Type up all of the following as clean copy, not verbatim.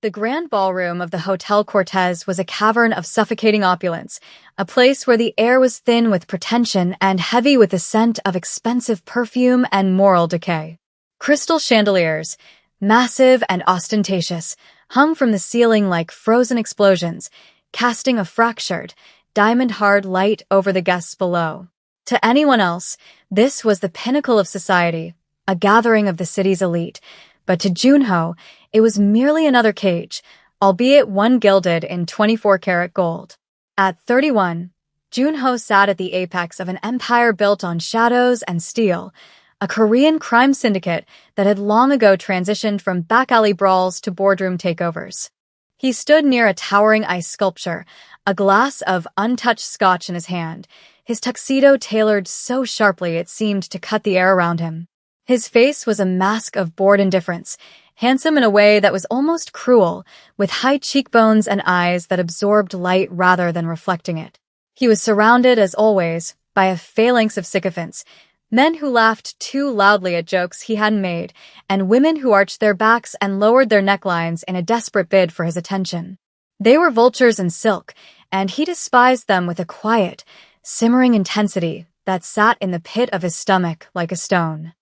The grand ballroom of the Hotel Cortez was a cavern of suffocating opulence, a place where the air was thin with pretension and heavy with the scent of expensive perfume and moral decay. Crystal chandeliers, massive and ostentatious, hung from the ceiling like frozen explosions, casting a fractured, diamond-hard light over the guests below. To anyone else, this was the pinnacle of society, a gathering of the city's elite, but to Junho, it was merely another cage, albeit one gilded in 24-karat gold. At 31, Junho sat at the apex of an empire built on shadows and steel, a Korean crime syndicate that had long ago transitioned from back-alley brawls to boardroom takeovers. He stood near a towering ice sculpture, a glass of untouched scotch in his hand, his tuxedo tailored so sharply it seemed to cut the air around him. His face was a mask of bored indifference, handsome in a way that was almost cruel, with high cheekbones and eyes that absorbed light rather than reflecting it. He was surrounded, as always, by a phalanx of sycophants, men who laughed too loudly at jokes he hadn't made, and women who arched their backs and lowered their necklines in a desperate bid for his attention. They were vultures in silk, and he despised them with a quiet, simmering intensity that sat in the pit of his stomach like a stone.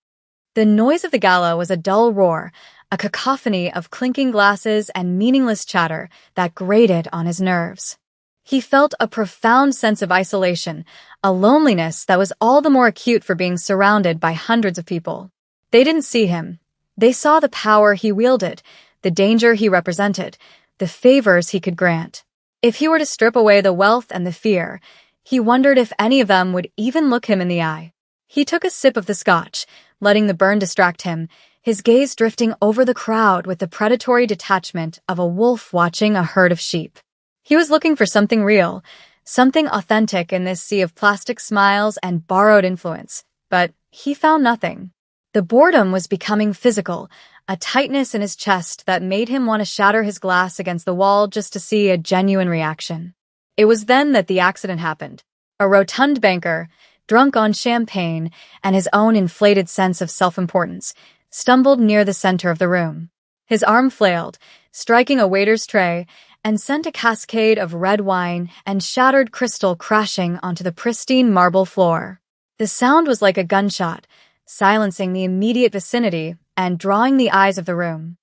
The noise of the gala was a dull roar, a cacophony of clinking glasses and meaningless chatter that grated on his nerves. He felt a profound sense of isolation, a loneliness that was all the more acute for being surrounded by hundreds of people. They didn't see him. They saw the power he wielded, the danger he represented, the favors he could grant. If he were to strip away the wealth and the fear, he wondered if any of them would even look him in the eye. He took a sip of the scotch, letting the burn distract him, his gaze drifting over the crowd with the predatory detachment of a wolf watching a herd of sheep. He was looking for something real, something authentic in this sea of plastic smiles and borrowed influence, but he found nothing. The boredom was becoming physical, a tightness in his chest that made him want to shatter his glass against the wall just to see a genuine reaction. It was then that the accident happened. A rotund banker, drunk on champagne and his own inflated sense of self-importance, stumbled near the center of the room. His arm flailed, striking a waiter's tray, and sent a cascade of red wine and shattered crystal crashing onto the pristine marble floor. The sound was like a gunshot, silencing the immediate vicinity and drawing the eyes of the room.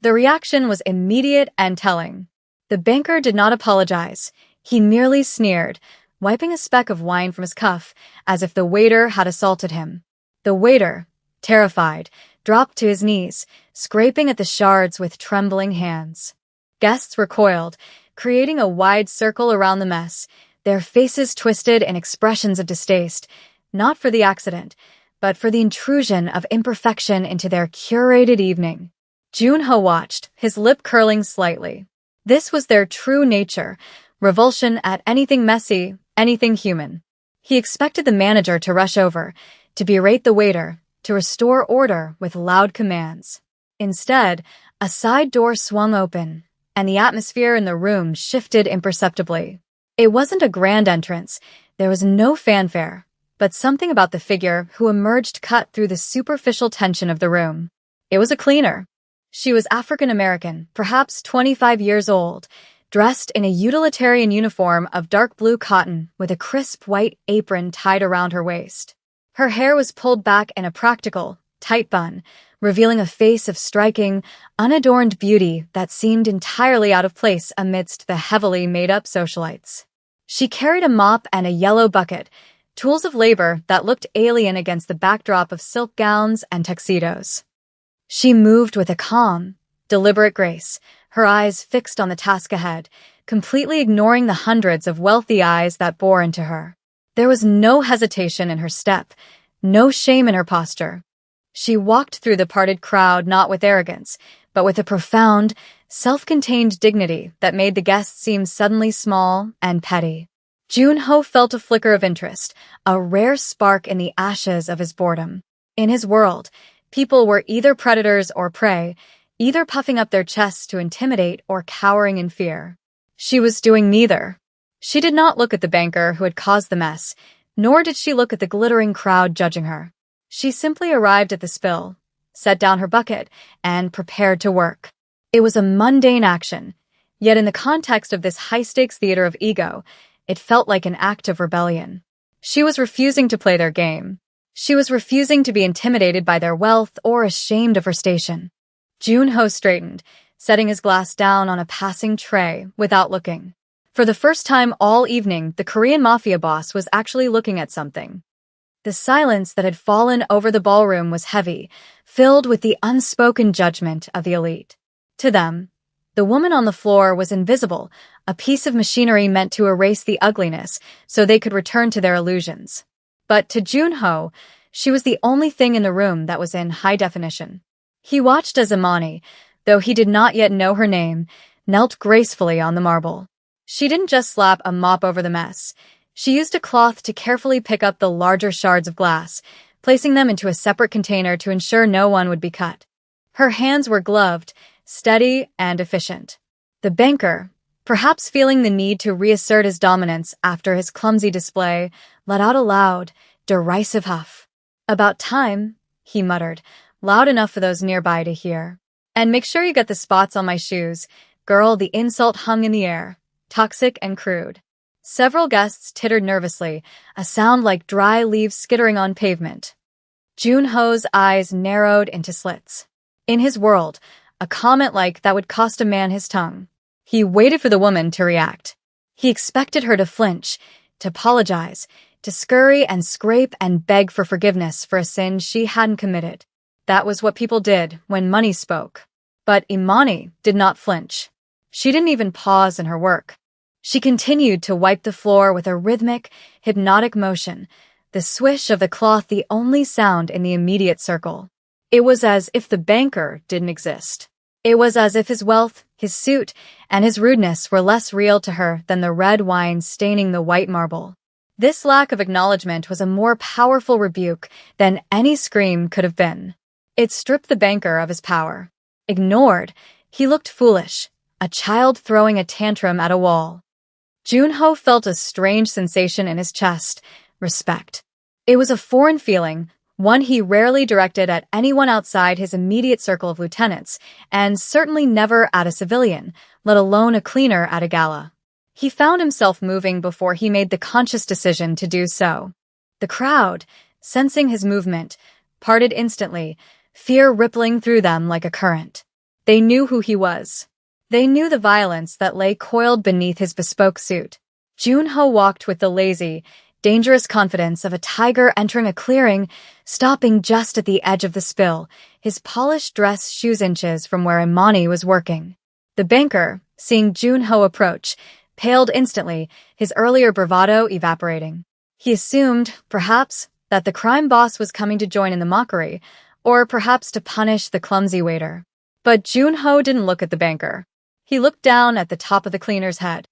The reaction was immediate and telling. The banker did not apologize. He merely sneered, wiping a speck of wine from his cuff, as if the waiter had assaulted him. The waiter, terrified, dropped to his knees, scraping at the shards with trembling hands. Guests recoiled, creating a wide circle around the mess, their faces twisted in expressions of distaste, not for the accident, but for the intrusion of imperfection into their curated evening. Junho watched, his lip curling slightly. This was their true nature, revulsion at anything messy, anything human. He expected the manager to rush over, to berate the waiter, to restore order with loud commands. Instead, a side door swung open, and the atmosphere in the room shifted imperceptibly. It wasn't a grand entrance, there was no fanfare, but something about the figure who emerged cut through the superficial tension of the room. It was a cleaner. She was African-American, perhaps 25 years old, dressed in a utilitarian uniform of dark blue cotton with a crisp white apron tied around her waist. Her hair was pulled back in a practical, tight bun, revealing a face of striking, unadorned beauty that seemed entirely out of place amidst the heavily made-up socialites. She carried a mop and a yellow bucket, tools of labor that looked alien against the backdrop of silk gowns and tuxedos. She moved with a calm, deliberate grace, her eyes fixed on the task ahead, completely ignoring the hundreds of wealthy eyes that bore into her. There was no hesitation in her step, no shame in her posture. She walked through the parted crowd not with arrogance, but with a profound, self-contained dignity that made the guests seem suddenly small and petty. Junho felt a flicker of interest, a rare spark in the ashes of his boredom. In his world, people were either predators or prey, either puffing up their chests to intimidate or cowering in fear. She was doing neither. She did not look at the banker who had caused the mess, nor did she look at the glittering crowd judging her. She simply arrived at the spill, set down her bucket, and prepared to work. It was a mundane action, yet in the context of this high-stakes theater of ego, it felt like an act of rebellion. She was refusing to play their game. She was refusing to be intimidated by their wealth or ashamed of her station. Junho straightened, setting his glass down on a passing tray without looking. For the first time all evening, the Korean Mafia boss was actually looking at something. The silence that had fallen over the ballroom was heavy, filled with the unspoken judgment of the elite. To them, the woman on the floor was invisible, a piece of machinery meant to erase the ugliness so they could return to their illusions. But to Junho, she was the only thing in the room that was in high definition. He watched as Imani, though he did not yet know her name, knelt gracefully on the marble. She didn't just slap a mop over the mess. She used a cloth to carefully pick up the larger shards of glass, placing them into a separate container to ensure no one would be cut. Her hands were gloved, steady and efficient. The banker, perhaps feeling the need to reassert his dominance after his clumsy display, let out a loud, derisive huff. "About time," he muttered, loud enough for those nearby to hear. "And make sure you get the spots on my shoes." Girl, the insult hung in the air, toxic and crude. Several guests tittered nervously, a sound like dry leaves skittering on pavement. Junho's eyes narrowed into slits. In his world, a comment like that would cost a man his tongue. He waited for the woman to react. He expected her to flinch, to apologize, to scurry and scrape and beg for forgiveness for a sin she hadn't committed. That was what people did when money spoke. But Imani did not flinch. She didn't even pause in her work. She continued to wipe the floor with a rhythmic, hypnotic motion, the swish of the cloth the only sound in the immediate circle. It was as if the banker didn't exist. It was as if his wealth, his suit, and his rudeness were less real to her than the red wine staining the white marble. This lack of acknowledgement was a more powerful rebuke than any scream could have been. It stripped the banker of his power. Ignored, he looked foolish, a child throwing a tantrum at a wall. Junho felt a strange sensation in his chest, respect. It was a foreign feeling, one he rarely directed at anyone outside his immediate circle of lieutenants, and certainly never at a civilian, let alone a cleaner at a gala. He found himself moving before he made the conscious decision to do so. The crowd, sensing his movement, parted instantly, fear rippling through them like a current. They knew who he was. They knew the violence that lay coiled beneath his bespoke suit. Junho walked with the lazy, dangerous confidence of a tiger entering a clearing, stopping just at the edge of the spill, his polished dress shoes inches from where Imani was working. The banker, seeing Junho approach, paled instantly, his earlier bravado evaporating. He assumed, perhaps, that the crime boss was coming to join in the mockery, or perhaps to punish the clumsy waiter. But Junho didn't look at the banker. He looked down at the top of the cleaner's head.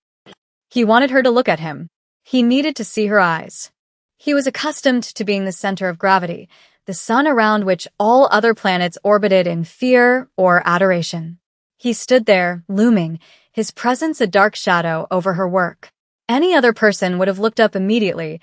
He wanted her to look at him. He needed to see her eyes. He was accustomed to being the center of gravity, the sun around which all other planets orbited in fear or adoration. He stood there, looming, his presence a dark shadow over her work. Any other person would have looked up immediately,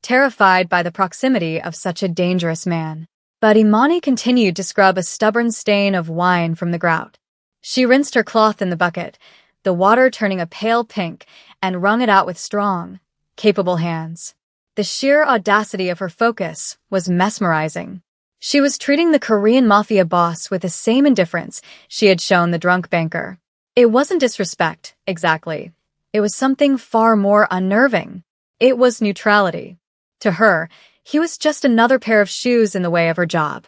terrified by the proximity of such a dangerous man. But Imani continued to scrub a stubborn stain of wine from the grout. She rinsed her cloth in the bucket, the water turning a pale pink, and wrung it out with strong, capable hands. The sheer audacity of her focus was mesmerizing. She was treating the Korean Mafia boss with the same indifference she had shown the drunk banker. It wasn't disrespect, exactly. It was something far more unnerving. It was neutrality. To her, he was just another pair of shoes in the way of her job.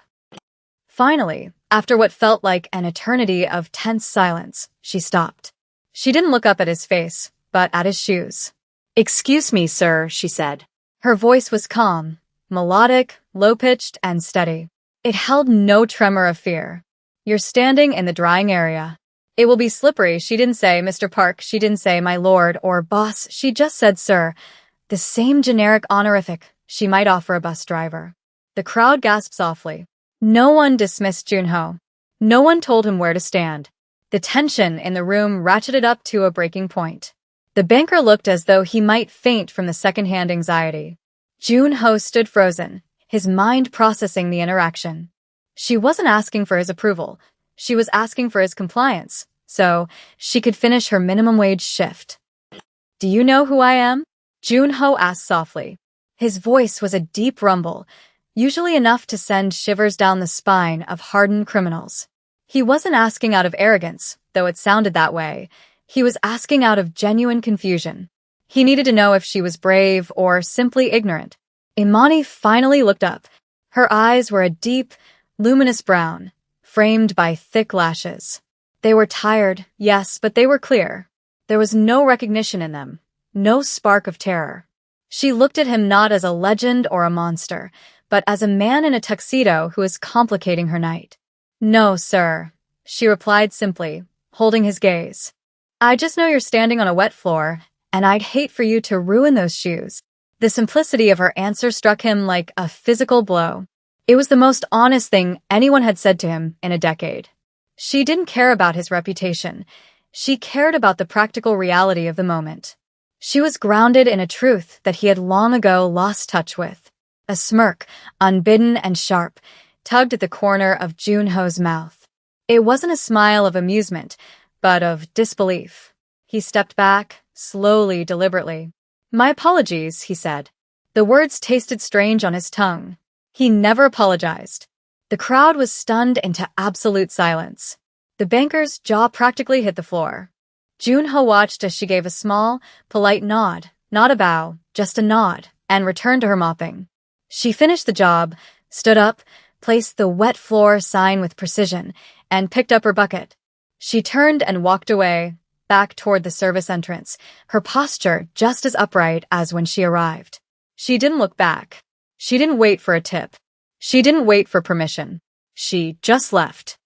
Finally, after what felt like an eternity of tense silence, she stopped. She didn't look up at his face, but at his shoes. "Excuse me, sir," she said. Her voice was calm, melodic, low-pitched, and steady. It held no tremor of fear. "You're standing in the drying area. It will be slippery." She didn't say Mr. Park, she didn't say my lord or boss, she just said sir, the same generic honorific she might offer a bus driver. The crowd gasped softly. No one dismissed Junho. No one told him where to stand. The tension in the room ratcheted up to a breaking point. The banker looked as though he might faint from the second-hand anxiety. Junho stood frozen, his mind processing the interaction. She wasn't asking for his approval. She was asking for his compliance, so she could finish her minimum wage shift. "Do you know who I am?" Junho asked softly. His voice was a deep rumble, usually enough to send shivers down the spine of hardened criminals. He wasn't asking out of arrogance, though it sounded that way. He was asking out of genuine confusion. He needed to know if she was brave or simply ignorant. Imani finally looked up. Her eyes were a deep, luminous brown, framed by thick lashes. They were tired, yes, but they were clear. There was no recognition in them, no spark of terror. She looked at him not as a legend or a monster, but as a man in a tuxedo who is complicating her night. "No, sir," she replied simply, holding his gaze. "I just know you're standing on a wet floor, and I'd hate for you to ruin those shoes." The simplicity of her answer struck him like a physical blow. It was the most honest thing anyone had said to him in a decade. She didn't care about his reputation. She cared about the practical reality of the moment. She was grounded in a truth that he had long ago lost touch with. A smirk, unbidden and sharp, tugged at the corner of Junho's mouth. It wasn't a smile of amusement, but of disbelief. He stepped back, slowly, deliberately. "My apologies," he said. The words tasted strange on his tongue. He never apologized. The crowd was stunned into absolute silence. The banker's jaw practically hit the floor. Junho watched as she gave a small, polite nod, not a bow, just a nod, and returned to her mopping. She finished the job, stood up, placed the wet floor sign with precision, and picked up her bucket. She turned and walked away, back toward the service entrance, her posture just as upright as when she arrived. She didn't look back. She didn't wait for a tip. She didn't wait for permission. She just left.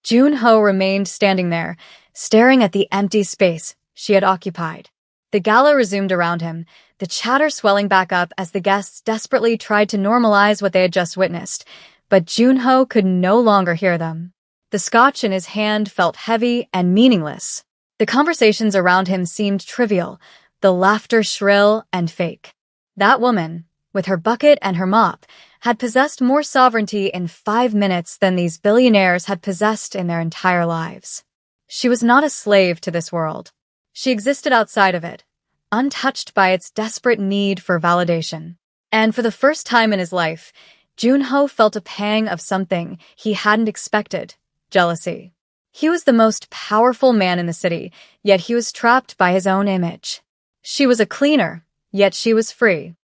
Junho remained standing there, staring at the empty space she had occupied. The gala resumed around him, the chatter swelling back up as the guests desperately tried to normalize what they had just witnessed, but Junho could no longer hear them. The scotch in his hand felt heavy and meaningless. The conversations around him seemed trivial, the laughter shrill and fake. That woman, with her bucket and her mop, had possessed more sovereignty in 5 minutes than these billionaires had possessed in their entire lives. She was not a slave to this world. She existed outside of it, untouched by its desperate need for validation. And for the first time in his life, Junho felt a pang of something he hadn't expected: jealousy. He was the most powerful man in the city, yet he was trapped by his own image. She was a cleaner, yet she was free.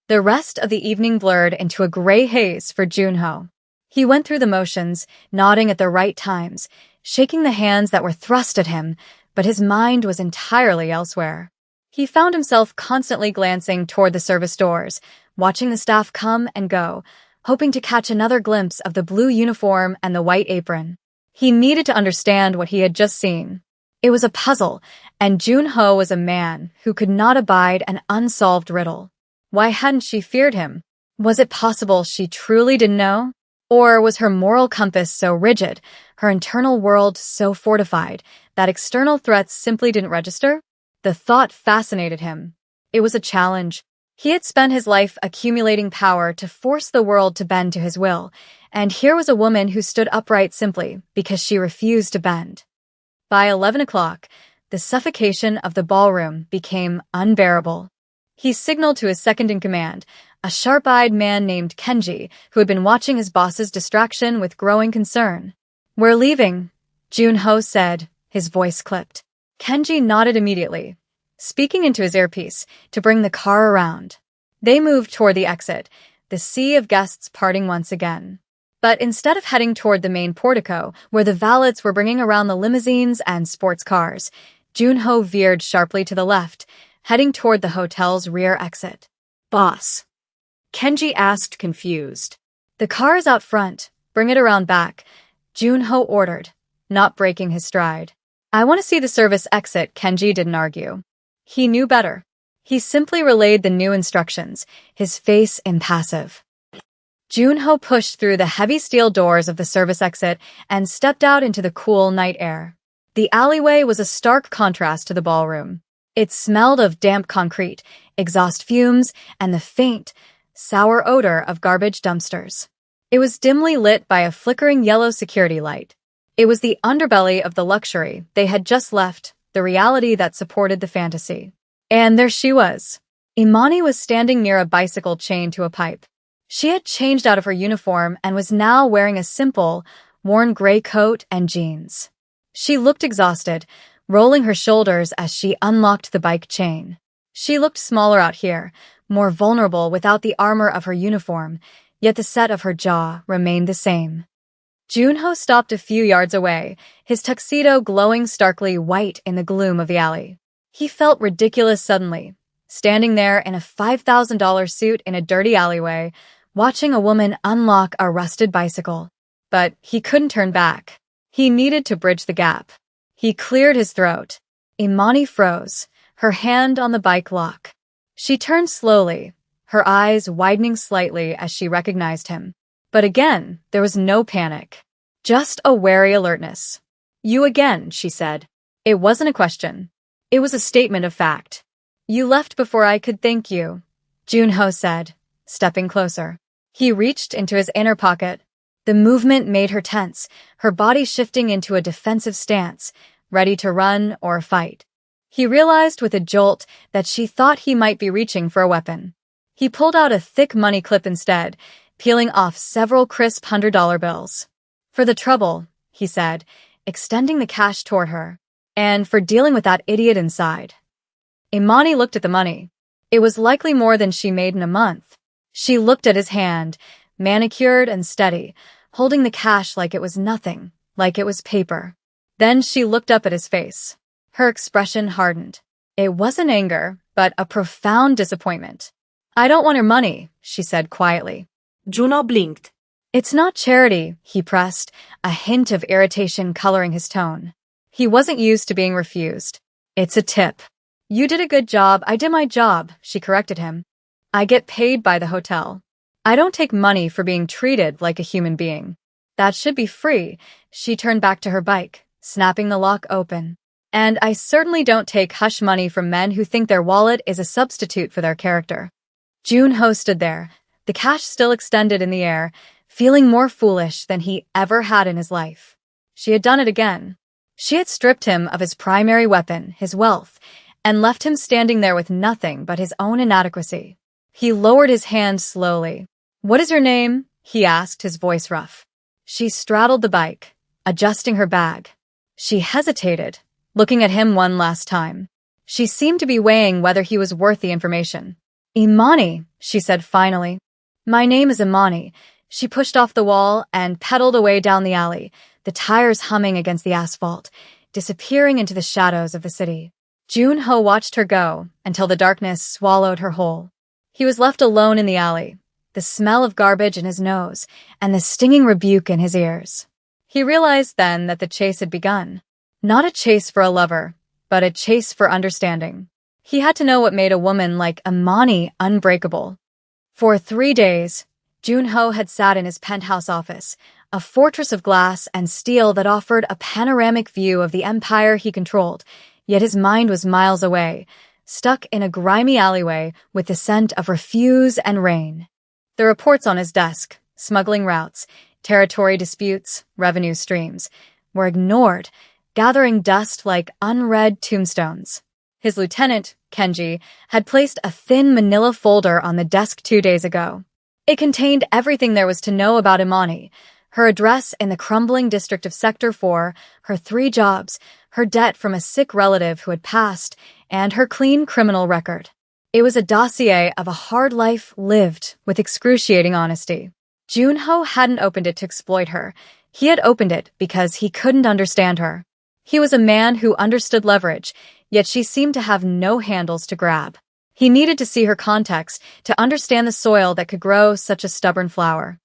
The rest of the evening blurred into a gray haze for Junho. He went through the motions, nodding at the right times, shaking the hands that were thrust at him, but his mind was entirely elsewhere. He found himself constantly glancing toward the service doors, watching the staff come and go, hoping to catch another glimpse of the blue uniform and the white apron. He needed to understand what he had just seen. It was a puzzle, and Junho was a man who could not abide an unsolved riddle. Why hadn't she feared him? Was it possible she truly didn't know? Or was her moral compass so rigid, her internal world so fortified, that external threats simply didn't register? The thought fascinated him. It was a challenge. He had spent his life accumulating power to force the world to bend to his will, and here was a woman who stood upright simply because she refused to bend. By 11 o'clock, the suffocation of the ballroom became unbearable. He signaled to his second-in-command, a sharp-eyed man named Kenji, who had been watching his boss's distraction with growing concern. "We're leaving," Junho said, his voice clipped. Kenji nodded immediately, speaking into his earpiece to bring the car around. They moved toward the exit, the sea of guests parting once again. But instead of heading toward the main portico, where the valets were bringing around the limousines and sports cars, Junho veered sharply to the left, heading toward the hotel's rear exit. "Boss," Kenji asked, confused. "The car is out front. Bring it around back," Junho ordered, not breaking his stride. "I want to see the service exit," Kenji didn't argue. He knew better. He simply relayed the new instructions, his face impassive. Junho pushed through the heavy steel doors of the service exit and stepped out into the cool night air. The alleyway was a stark contrast to the ballroom. It smelled of damp concrete, exhaust fumes, and the faint, sour odor of garbage dumpsters. It was dimly lit by a flickering yellow security light. It was the underbelly of the luxury they had just left, the reality that supported the fantasy. And there she was. Imani was standing near a bicycle chained to a pipe. She had changed out of her uniform and was now wearing a simple, worn gray coat and jeans. She looked exhausted, rolling her shoulders as she unlocked the bike chain. She looked smaller out here, more vulnerable without the armor of her uniform, yet the set of her jaw remained the same. Junho stopped a few yards away, his tuxedo glowing starkly white in the gloom of the alley. He felt ridiculous suddenly, standing there in a $5,000 suit in a dirty alleyway, watching a woman unlock a rusted bicycle. But he couldn't turn back. He needed to bridge the gap. He cleared his throat. Imani froze, her hand on the bike lock. She turned slowly, her eyes widening slightly as she recognized him. But again, there was no panic. Just a wary alertness. "You again," she said. It wasn't a question. It was a statement of fact. "You left before I could thank you," Junho said, stepping closer. He reached into his inner pocket. The movement made her tense, her body shifting into a defensive stance, ready to run or fight. He realized with a jolt that she thought he might be reaching for a weapon. He pulled out a thick money clip instead, peeling off several crisp $100 bills. "For the trouble," he said, extending the cash toward her. "And for dealing with that idiot inside." Imani looked at the money. It was likely more than she made in a month. She looked at his hand, manicured and steady, holding the cash like it was nothing, like it was paper. Then she looked up at his face. Her expression hardened. It wasn't anger, but a profound disappointment. "I don't want your money," she said quietly. Juno blinked. "It's not charity," he pressed, a hint of irritation coloring his tone. He wasn't used to being refused. "It's a tip." "You did a good job, I did my job," she corrected him. "I get paid by the hotel. I don't take money for being treated like a human being. That should be free." She turned back to her bike, snapping the lock open. "And I certainly don't take hush money from men who think their wallet is a substitute for their character." Junho stood there, the cash still extended in the air, feeling more foolish than he ever had in his life. She had done it again. She had stripped him of his primary weapon, his wealth, and left him standing there with nothing but his own inadequacy. He lowered his hand slowly. "What is your name?" he asked, his voice rough. She straddled the bike, adjusting her bag. She hesitated, looking at him one last time. She seemed to be weighing whether he was worth the information. "Imani," she said finally. "My name is Imani." She pushed off the wall and pedaled away down the alley, the tires humming against the asphalt, disappearing into the shadows of the city. Junho watched her go until the darkness swallowed her whole. He was left alone in the alley, the smell of garbage in his nose and the stinging rebuke in his ears. He realized then that the chase had begun. Not a chase for a lover, but a chase for understanding. He had to know what made a woman like Imani unbreakable. For 3 days, Junho had sat in his penthouse office, a fortress of glass and steel that offered a panoramic view of the empire he controlled, yet his mind was miles away, stuck in a grimy alleyway with the scent of refuse and rain. The reports on his desk, smuggling routes, territory disputes, revenue streams, were ignored, gathering dust like unread tombstones. His lieutenant, Kenji, had placed a thin manila folder on the desk 2 days ago. It contained everything there was to know about Imani, her address in the crumbling district of Sector 4, her 3 jobs, her debt from a sick relative who had passed, and her clean criminal record. It was a dossier of a hard life lived with excruciating honesty. Junho hadn't opened it to exploit her. He had opened it because he couldn't understand her. He was a man who understood leverage, yet she seemed to have no handles to grab. He needed to see her context to understand the soil that could grow such a stubborn flower.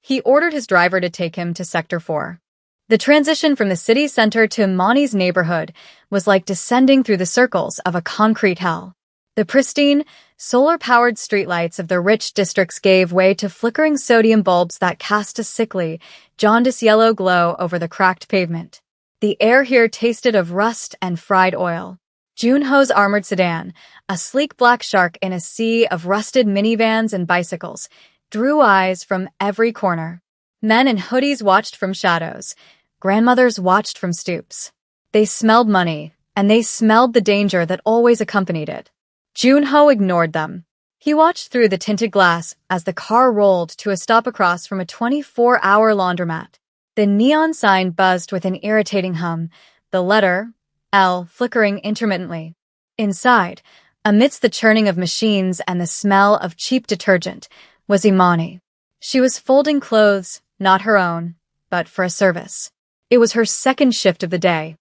He ordered his driver to take him to Sector 4. The transition from the city center to Imani's neighborhood was like descending through the circles of a concrete hell. The pristine, solar-powered streetlights of the rich districts gave way to flickering sodium bulbs that cast a sickly, jaundiced yellow glow over the cracked pavement. The air here tasted of rust and fried oil. Junho's armored sedan, a sleek black shark in a sea of rusted minivans and bicycles, drew eyes from every corner. Men in hoodies watched from shadows, Grandmothers watched from stoops. They smelled money, and they smelled the danger that always accompanied it. Junho ignored them. He watched through the tinted glass as the car rolled to a stop across from a 24-hour laundromat. The neon sign buzzed with an irritating hum, the letter L flickering intermittently. Inside, amidst the churning of machines and the smell of cheap detergent, was Imani. She was folding clothes, not her own, but for a service. It was her second shift of the day.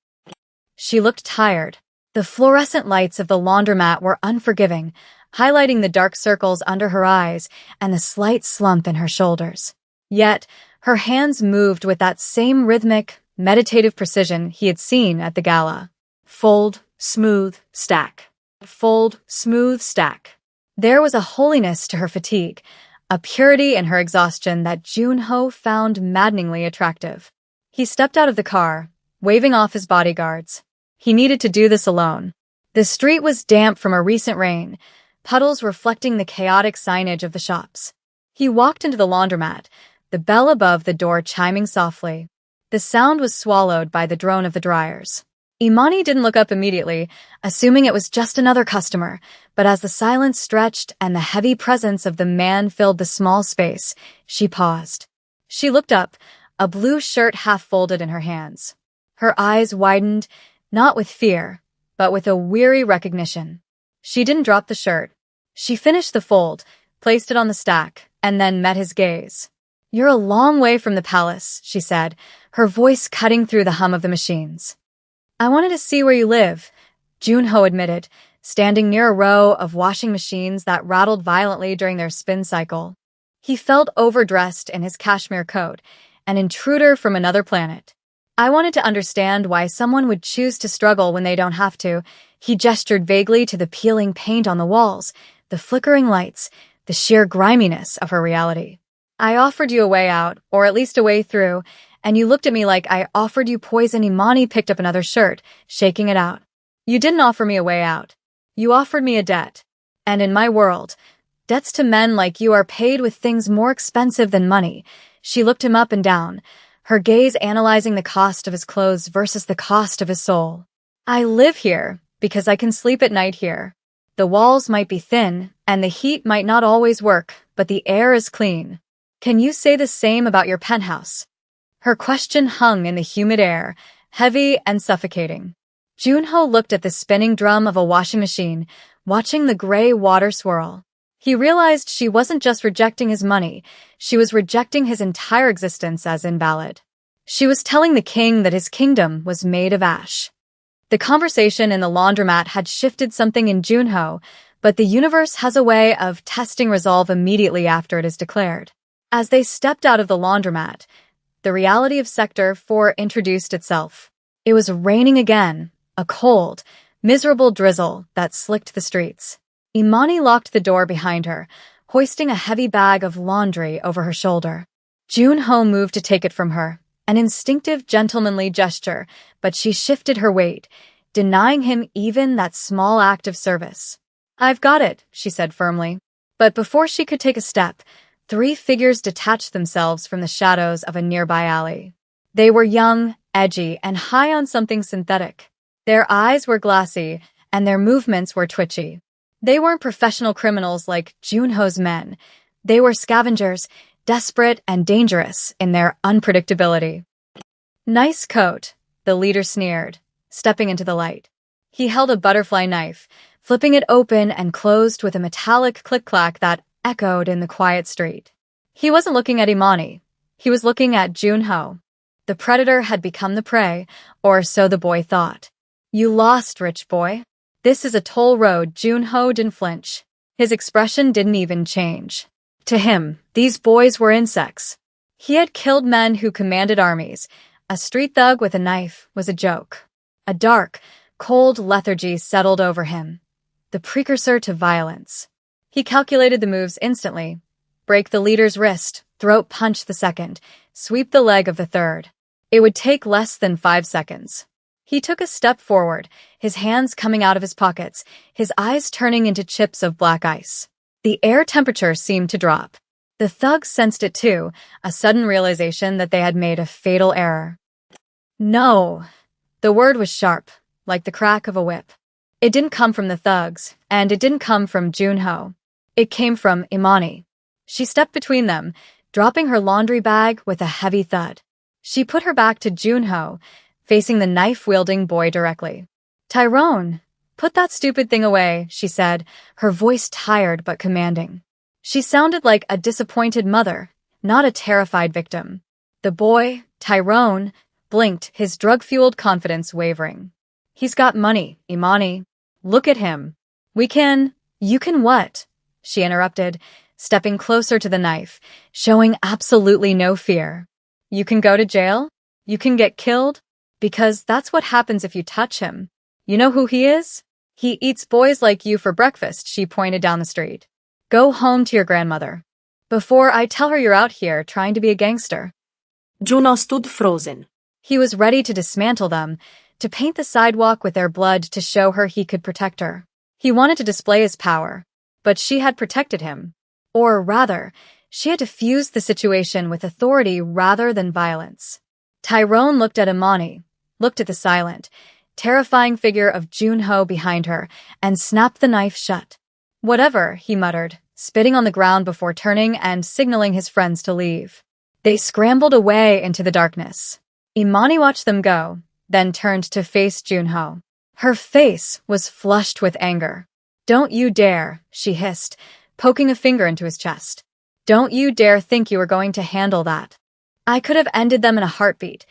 She looked tired. The fluorescent lights of the laundromat were unforgiving, highlighting the dark circles under her eyes and the slight slump in her shoulders. Yet, her hands moved with that same rhythmic, meditative precision he had seen at the gala. Fold, smooth, stack. Fold, smooth, stack. There was a holiness to her fatigue, a purity in her exhaustion that Junho found maddeningly attractive. He stepped out of the car, waving off his bodyguards. He needed to do this alone. The street was damp from a recent rain, puddles reflecting the chaotic signage of the shops. He walked into the laundromat, the bell above the door chiming softly. The sound was swallowed by the drone of the dryers. Imani didn't look up immediately, assuming it was just another customer, but as the silence stretched and the heavy presence of the man filled the small space, she paused. She looked up, a blue shirt half folded in her hands. Her eyes widened, not with fear, but with a weary recognition. She didn't drop the shirt. She finished the fold, placed it on the stack, and then met his gaze. "You're a long way from the palace," she said, her voice cutting through the hum of the machines. "I wanted to see where you live," Junho admitted, standing near a row of washing machines that rattled violently during their spin cycle. He felt overdressed in his cashmere coat, an intruder from another planet. "I wanted to understand why someone would choose to struggle when they don't have to." He gestured vaguely to the peeling paint on the walls, the flickering lights, the sheer griminess of her reality. "I offered you a way out, or at least a way through, and you looked at me like I offered you poison." Imani picked up another shirt, shaking it out. "You didn't offer me a way out. You offered me a debt. And in my world, debts to men like you are paid with things more expensive than money." She looked him up and down, her gaze analyzing the cost of his clothes versus the cost of his soul. "I live here because I can sleep at night here. The walls might be thin, and the heat might not always work, but the air is clean. Can you say the same about your penthouse?" Her question hung in the humid air, heavy and suffocating. Junho looked at the spinning drum of a washing machine, watching the gray water swirl. He realized she wasn't just rejecting his money, she was rejecting his entire existence as invalid. She was telling the king that his kingdom was made of ash. The conversation in the laundromat had shifted something in Junho, but the universe has a way of testing resolve immediately after it is declared. As they stepped out of the laundromat, the reality of Sector 4 introduced itself. It was raining again, a cold, miserable drizzle that slicked the streets. Imani locked the door behind her, hoisting a heavy bag of laundry over her shoulder. Junho moved to take it from her, an instinctive gentlemanly gesture, but she shifted her weight, denying him even that small act of service. "I've got it," she said firmly. But before she could take a step, 3 figures detached themselves from the shadows of a nearby alley. They were young, edgy, and high on something synthetic. Their eyes were glassy, and their movements were twitchy. They weren't professional criminals like Junho's men. They were scavengers, desperate and dangerous in their unpredictability. "Nice coat," the leader sneered, stepping into the light. He held a butterfly knife, flipping it open and closed with a metallic click-clack that echoed in the quiet street. He wasn't looking at Imani. He was looking at Junho. The predator had become the prey, or so the boy thought. "You lost, rich boy. This is a toll road." Junho didn't flinch. His expression didn't even change. To him, these boys were insects. He had killed men who commanded armies. A street thug with a knife was a joke. A dark, cold lethargy settled over him, the precursor to violence. He calculated the moves instantly. Break the leader's wrist, throat punch the second, sweep the leg of the third. It would take less than 5 seconds. He took a step forward, his hands coming out of his pockets, his eyes turning into chips of black ice. The air temperature seemed to drop. The thugs sensed it too, a sudden realization that they had made a fatal error. No. The word was sharp, like the crack of a whip. It didn't come from the thugs, and it didn't come from Junho. It came from Imani. She stepped between them, dropping her laundry bag with a heavy thud. She put her back to Junho, facing the knife-wielding boy directly. Tyrone, put that stupid thing away, she said, her voice tired but commanding. She sounded like a disappointed mother, not a terrified victim. The boy, Tyrone, blinked, his drug-fueled confidence wavering. He's got money, Imani. Look at him. You can what? She interrupted, stepping closer to the knife, showing absolutely no fear. You can go to jail? You can get killed? Because that's what happens if you touch him. You know who he is? He eats boys like you for breakfast, she pointed down the street. Go home to your grandmother. Before I tell her you're out here trying to be a gangster. Junho stood frozen. He was ready to dismantle them, to paint the sidewalk with their blood to show her he could protect her. He wanted to display his power, but she had protected him. Or rather, she had diffused the situation with authority rather than violence. Tyrone looked at Imani, looked at the silent, terrifying figure of Junho behind her, and snapped the knife shut. Whatever, he muttered, spitting on the ground before turning and signaling his friends to leave. They scrambled away into the darkness. Imani watched them go, then turned to face Junho. Her face was flushed with anger. Don't you dare, she hissed, poking a finger into his chest. Don't you dare think you were going to handle that. I could have ended them in a heartbeat,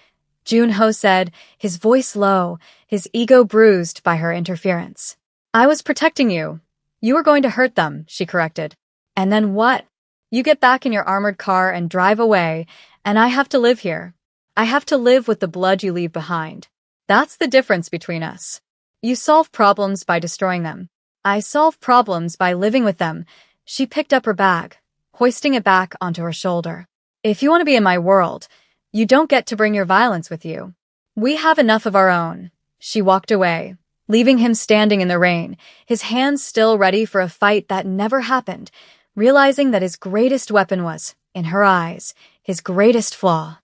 Junho said, his voice low, his ego bruised by her interference. I was protecting you. You were going to hurt them, she corrected. And then what? You get back in your armored car and drive away, and I have to live here. I have to live with the blood you leave behind. That's the difference between us. You solve problems by destroying them. I solve problems by living with them. She picked up her bag, hoisting it back onto her shoulder. If you want to be in my world, you don't get to bring your violence with you. We have enough of our own. She walked away, leaving him standing in the rain, his hands still ready for a fight that never happened, realizing that his greatest weapon was, in her eyes, his greatest flaw.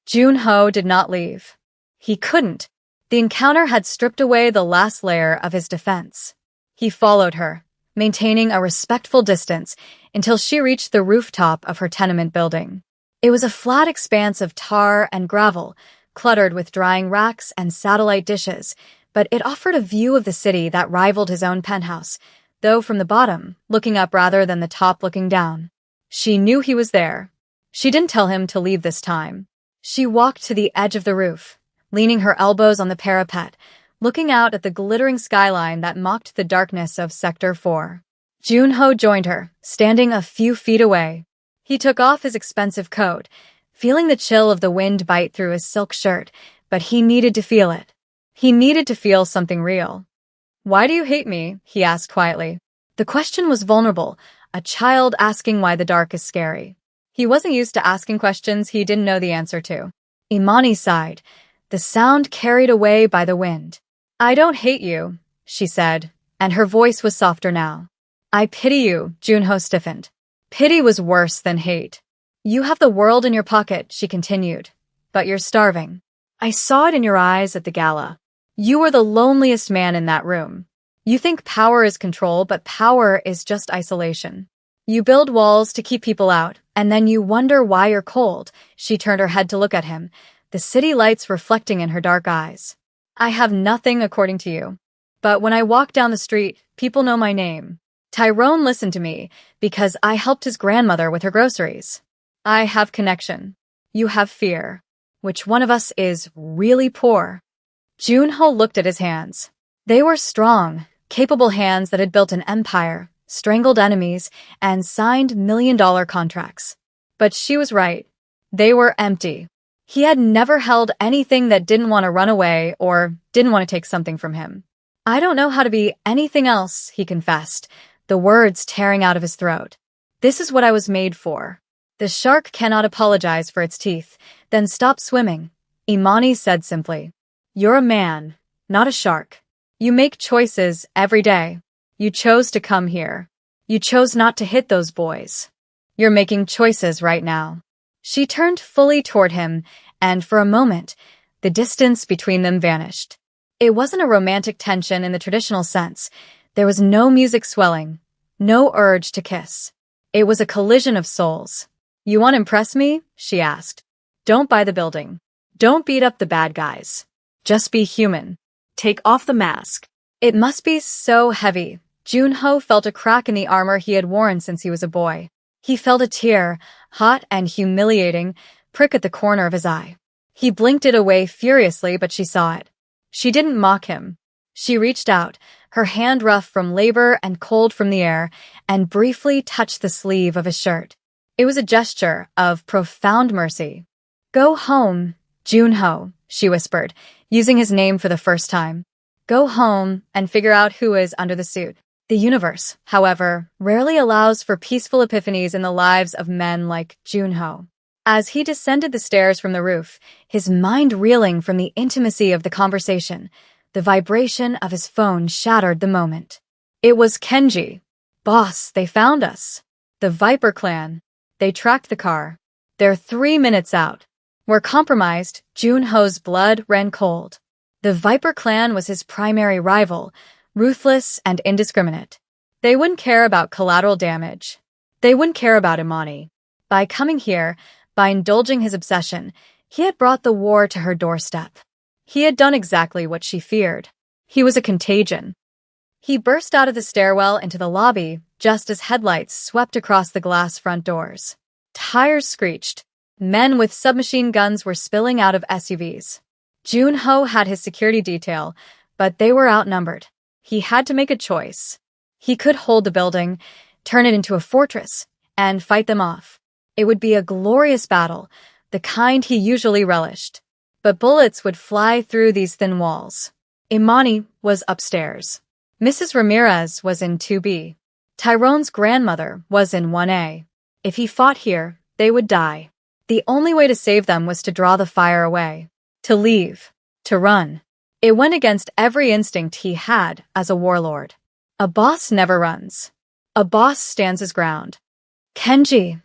Junho did not leave. He couldn't. The encounter had stripped away the last layer of his defense. He followed her, maintaining a respectful distance until she reached the rooftop of her tenement building. It was a flat expanse of tar and gravel, cluttered with drying racks and satellite dishes, but it offered a view of the city that rivaled his own penthouse, though from the bottom, looking up rather than the top looking down. She knew he was there. She didn't tell him to leave this time. She walked to the edge of the roof, leaning her elbows on the parapet, looking out at the glittering skyline that mocked the darkness of Sector 4. Junho joined her, standing a few feet away. He took off his expensive coat, feeling the chill of the wind bite through his silk shirt, but he needed to feel it. He needed to feel something real. Why do you hate me? He asked quietly. The question was vulnerable, a child asking why the dark is scary. He wasn't used to asking questions he didn't know the answer to. Imani sighed, the sound carried away by the wind. I don't hate you, she said, and her voice was softer now. I pity you, Junho stiffened. Pity was worse than hate. You have the world in your pocket, she continued, but you're starving. I saw it in your eyes at the gala. You were the loneliest man in that room. You think power is control, but power is just isolation. You build walls to keep people out, and then you wonder why you're cold. She turned her head to look at him, the city lights reflecting in her dark eyes. I have nothing according to you. But when I walk down the street, people know my name. Tyrone listened to me because I helped his grandmother with her groceries. I have connection. You have fear. Which one of us is really poor? Junho looked at his hands. They were strong, capable hands that had built an empire, strangled enemies, and signed million-dollar contracts. But she was right. They were empty. He had never held anything that didn't want to run away or didn't want to take something from him. I don't know how to be anything else, he confessed, the words tearing out of his throat. This is what I was made for. The shark cannot apologize for its teeth, then stop swimming, Imani said simply. You're a man, not a shark. You make choices every day. You chose to come here. You chose not to hit those boys. You're making choices right now. She turned fully toward him, and for a moment, The distance between them vanished. It wasn't a romantic tension in the traditional sense. There was no music swelling, no urge to kiss. It was a collision of souls. "You want to impress me?" she asked. "Don't buy the building. Don't beat up the bad guys. Just be human. Take off the mask." It must be so heavy. Junho felt a crack in the armor he had worn since he was a boy. He felt a tear, hot and humiliating, prick at the corner of his eye. He blinked it away furiously, but she saw it. She didn't mock him. She reached out, her hand rough from labor and cold from the air, and briefly touched the sleeve of his shirt. It was a gesture of profound mercy. "Go home, Junho," she whispered, using his name for the first time. "Go home and figure out who is under the suit." The universe, however, rarely allows for peaceful epiphanies in the lives of men like Junho. As he descended the stairs from the roof, his mind reeling from the intimacy of the conversation, the vibration of his phone shattered the moment. It was Kenji. "Boss, they found us. The Viper clan. They tracked the car. They're 3 minutes out. We're compromised." Junho's blood ran cold. The Viper clan was his primary rival, ruthless and indiscriminate. They wouldn't care about collateral damage. They wouldn't care about Imani. By coming here, by indulging his obsession, he had brought the war to her doorstep. He had done exactly what she feared. He was a contagion. He burst out of the stairwell into the lobby just as headlights swept across the glass front doors. Tires screeched. Men with submachine guns were spilling out of SUVs. Junho had his security detail, but they were outnumbered. He had to make a choice. He could hold the building, turn it into a fortress, and fight them off. It would be a glorious battle, the kind he usually relished. But bullets would fly through these thin walls. Imani was upstairs. Mrs. Ramirez was in 2B. Tyrone's grandmother was in 1A. If he fought here, they would die. The only way to save them was to draw the fire away. To leave. To run. It went against every instinct he had as a warlord. A boss never runs. A boss stands his ground. "Kenji!"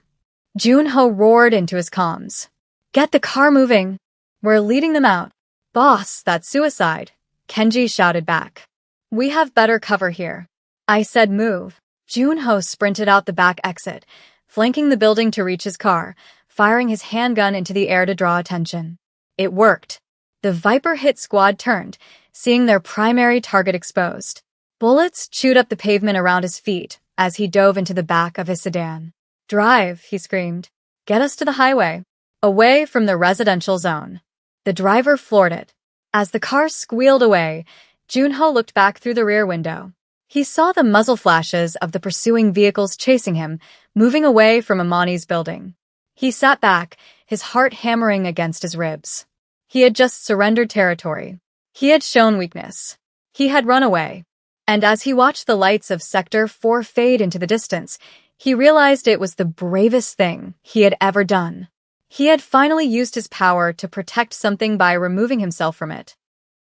Junho roared into his comms. "Get the car moving. We're leading them out." "Boss, that's suicide," Kenji shouted back. "We have better cover here." "I said move." Junho sprinted out the back exit, flanking the building to reach his car, firing his handgun into the air to draw attention. It worked. The Viper hit squad turned, seeing their primary target exposed. Bullets chewed up the pavement around his feet as he dove into the back of his sedan. "Drive," he screamed. "Get us to the highway, away from the residential zone." The driver floored it. As the car squealed away, Junho looked back through the rear window. He saw the muzzle flashes of the pursuing vehicles chasing him, moving away from Imani's building. He sat back, his heart hammering against his ribs. He had just surrendered territory. He had shown weakness. He had run away. And as he watched the lights of Sector 4 fade into the distance, he realized it was the bravest thing he had ever done. He had finally used his power to protect something by removing himself from it.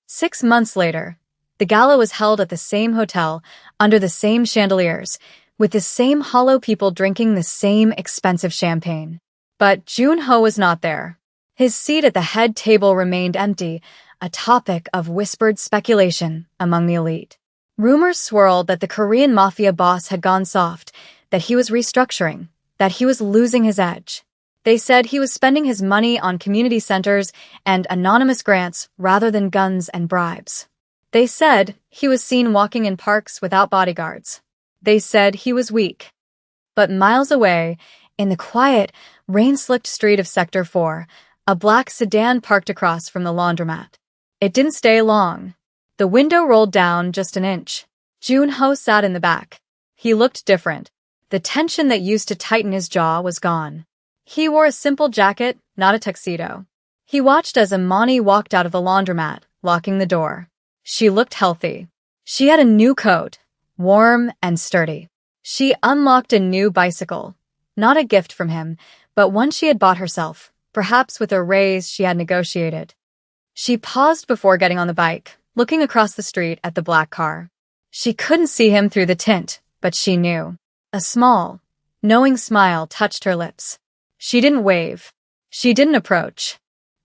6 months later, the gala was held at the same hotel, under the same chandeliers, with the same hollow people drinking the same expensive champagne. But Junho was not there. His seat at the head table remained empty, a topic of whispered speculation among the elite. Rumors swirled that the Korean Mafia boss had gone soft, that he was restructuring, that he was losing his edge. They said he was spending his money on community centers and anonymous grants rather than guns and bribes. They said he was seen walking in parks without bodyguards. They said he was weak. But miles away, in the quiet, rain-slicked street of Sector 4, a black sedan parked across from the laundromat. It didn't stay long. The window rolled down just an inch. Junho sat in the back. He looked different. The tension that used to tighten his jaw was gone. He wore a simple jacket, not a tuxedo. He watched as Imani walked out of the laundromat, locking the door. She looked healthy. She had a new coat, warm and sturdy. She unlocked a new bicycle. Not a gift from him, but one she had bought herself, perhaps with a raise she had negotiated. She paused before getting on the bike, looking across the street at the black car. She couldn't see him through the tint, but she knew. A small, knowing smile touched her lips. She didn't wave. She didn't approach.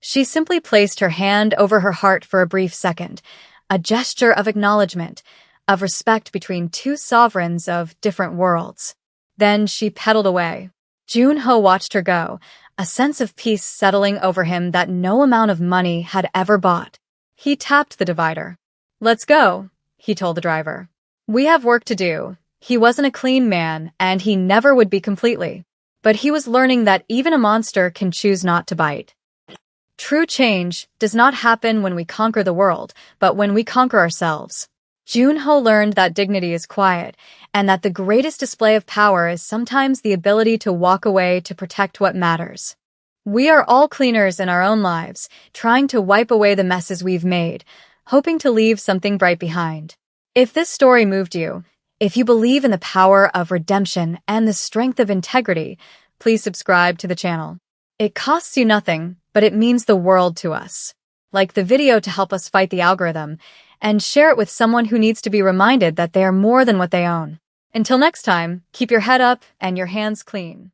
She simply placed her hand over her heart for a brief second, a gesture of acknowledgement, of respect between two sovereigns of different worlds. Then she pedaled away. Junho watched her go, a sense of peace settling over him that no amount of money had ever bought. He tapped the divider. "Let's go," he told the driver. "We have work to do." He wasn't a clean man, and he never would be completely. But he was learning that even a monster can choose not to bite. True change does not happen when we conquer the world, but when we conquer ourselves. Junho learned that dignity is quiet, and that the greatest display of power is sometimes the ability to walk away to protect what matters. We are all cleaners in our own lives, trying to wipe away the messes we've made, hoping to leave something bright behind. If this story moved you, if you believe in the power of redemption and the strength of integrity, please subscribe to the channel. It costs you nothing, but it means the world to us. Like the video to help us fight the algorithm, and share it with someone who needs to be reminded that they are more than what they own. Until next time, keep your head up and your hands clean.